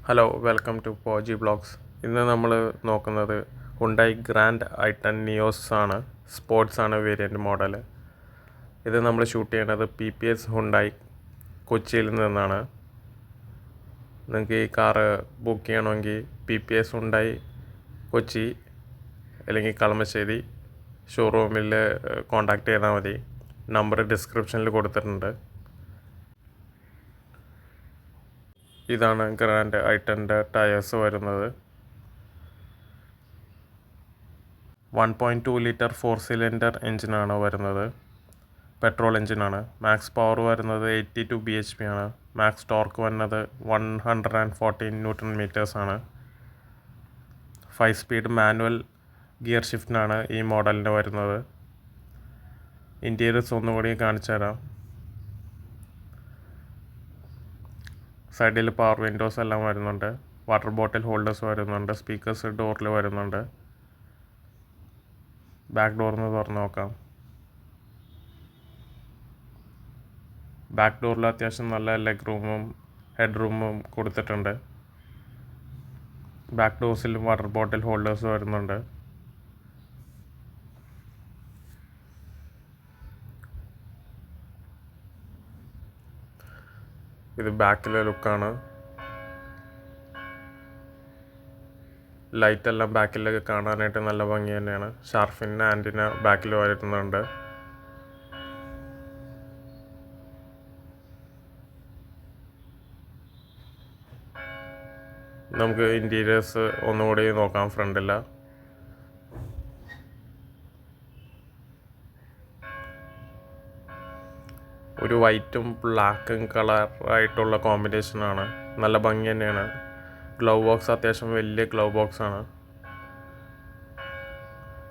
Hello welcome to Poji blogs. ഇന്ന് നമ്മൾ നോക്കുന്നത് ഹുണ്ടായി ഗ്രാൻഡ് i10 നിയോസ് ആണ്. സ്പോർട്സ് ആണ് വേരിയൻ്റ് മോഡൽ. ഇത് നമ്മൾ ഷൂട്ട് ചെയ്യുന്നത് PPS ഹുണ്ടായി കൊച്ചിയിൽ നിന്നാണ്. നിങ്ങൾക്ക് ഈ കാറ് ബുക്ക് ചെയ്യണമെങ്കിൽ PPS ഹുണ്ടായി കൊച്ചി അല്ലെങ്കിൽ കളമശ്ശേരി ഷോറൂമിൽ കോൺടാക്റ്റ് ചെയ്താൽ മതി. നമ്പർ ഡിസ്ക്രിപ്ഷനിൽ കൊടുത്തിട്ടുണ്ട്. ഇതാണ് ഗ്രാൻഡ് i10 ടയേഴ്സ് വരുന്നത്. 1.2 ലിറ്റർ 4 സിലിണ്ടർ എഞ്ചിനാണ് വരുന്നത്. പെട്രോൾ എഞ്ചിനാണ്. മാക്സ് പവർ വരുന്നത് 82 bhp ആണ്. മാക്സ് ടോർക്ക് വരുന്നത് 114 ന്യൂട്ടൺ മീറ്റേഴ്സ് ആണ്. 5 സ്പീഡ് മാനുവൽ ഗിയർ ഷിഫ്റ്റിനാണ് ഈ മോഡലിന് വരുന്നത്. ഇൻറ്റീരിയേഴ്സ് ഒന്നുകൂടി കാണിച്ചു തരാം. സൈഡിൽ പവർ വിൻഡോസ് എല്ലാം വരുന്നുണ്ട്. വാട്ടർ ബോട്ടിൽ ഹോൾഡേഴ്സ് വരുന്നുണ്ട്. സ്പീക്കേഴ്സ് ഡോറിൽ വരുന്നുണ്ട്. ബാക്ക് ഡോറിന് തുറന്ന് നോക്കാം. ബാക്ക് ഡോറിൽ അത്യാവശ്യം നല്ല ലെഗ് റൂമും ഹെഡ് റൂമും കൊടുത്തിട്ടുണ്ട്. ബാക്ക് ഡോർസിലും വാട്ടർ ബോട്ടിൽ ഹോൾഡേഴ്സ് വരുന്നുണ്ട്. ഇത് ബാക്കിലെ ലുക്കാണ്. ലൈറ്റ് എല്ലാം ബാക്കിലേക്ക് കാണാനായിട്ട് നല്ല ഭംഗി തന്നെയാണ്. ഷാർഫിൻ ആൻറ്റിന ബാക്കിൽ വരുന്നുണ്ട്. നമുക്ക് ഇൻറ്റീരിയേഴ്സ് ഒന്നുകൂടി നോക്കാം. ഫ്രണ്ടില്ല ഒരു വൈറ്റും ബ്ലാക്കും കളറായിട്ടുള്ള കോമ്പിനേഷനാണ്. നല്ല ഭംഗി തന്നെയാണ്. ഗ്ലൗ ബോക്സ് അത്യാവശ്യം വലിയ ഗ്ലൗ ബോക്സാണ്.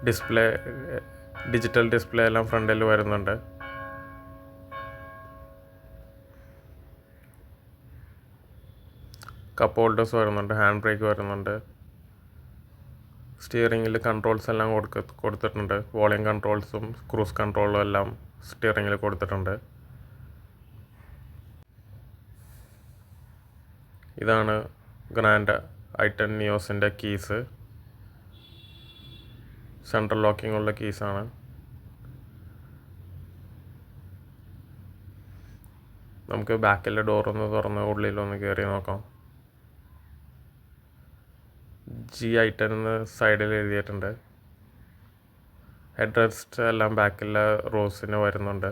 ഡിസ്പ്ലേ ഡിജിറ്റൽ ഡിസ്പ്ലേ എല്ലാം ഫ്രണ്ടിൽ വരുന്നുണ്ട്. കപ്പ് ഹോൾഡേഴ്സ് വരുന്നുണ്ട്. ഹാൻഡ് ബ്രേക്ക് വരുന്നുണ്ട്. സ്റ്റിയറിങ്ങിൽ കൺട്രോൾസ് എല്ലാം കൊടുത്തിട്ടുണ്ട്. വോളിയം കൺട്രോൾസും ക്രൂസ് കൺട്രോളും എല്ലാം സ്റ്റിയറിങ്ങിൽ കൊടുത്തിട്ടുണ്ട്. ഇതാണ് ഗ്രാൻഡ് i10 നിയോസിൻ്റെ കീസ്. സെൻട്രൽ ലോക്കിംഗ് ഉള്ള കീസാണ്. നമുക്ക് ബാക്കിലെ ഡോറൊന്ന് തുറന്ന് ഉള്ളിലൊന്ന് കയറി നോക്കാം. i10 എന്ന് സൈഡിൽ എഴുതിയിട്ടുണ്ട്. ഹെഡ് റെസ്റ്റ് എല്ലാം ബാക്കിലെ റോസിന് വരുന്നുണ്ട്.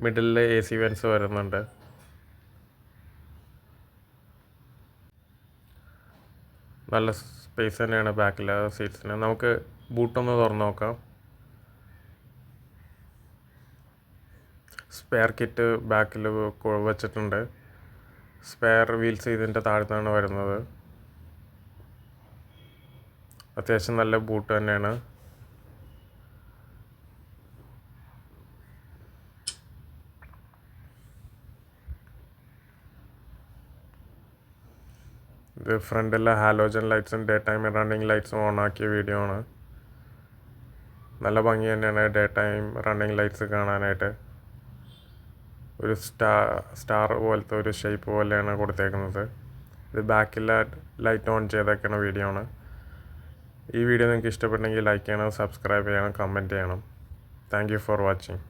മിഡിലിൽ AC വെൻസ് വരുന്നുണ്ട്. നല്ല സ്പേസ് തന്നെയാണ് ബാക്കിലെ സീറ്റ്സിന്. നമുക്ക് ബൂട്ടൊന്ന് തുറന്ന് നോക്കാം. സ്പെയർ കിറ്റ് ബാക്കിൽ വെച്ചിട്ടുണ്ട്. സ്പെയർ വീൽസ് ഇതിൻ്റെ താഴത്താണ് വരുന്നത്. അത്യാവശ്യം നല്ല ബൂട്ട് തന്നെയാണ്. ഇത് ഫ്രണ്ടിലെ ഹാലോജൻ ലൈറ്റ്സും ഡേ ടൈം റണ്ണിങ് ലൈറ്റ്സും ഓണാക്കിയ വീഡിയോ ആണ്. നല്ല ഭംഗി തന്നെയാണ് ഡേ ടൈം റണ്ണിങ് ലൈറ്റ്സ് കാണാനായിട്ട്. ഒരു സ്റ്റാർ പോലത്തെ ഒരു ഷേപ്പ് പോലെയാണ് കൊടുത്തേക്കുന്നത്. ഇത് ബാക്കിലെ ലൈറ്റ് ഓൺ ചെയ്തേക്കുന്ന വീഡിയോ ആണ്. ഈ വീഡിയോ നിങ്ങൾക്ക് ഇഷ്ടപ്പെട്ടെങ്കിൽ ലൈക്ക് ചെയ്യണം, സബ്സ്ക്രൈബ് ചെയ്യണം, കമൻറ്റ് ചെയ്യണം. Thank you for watching.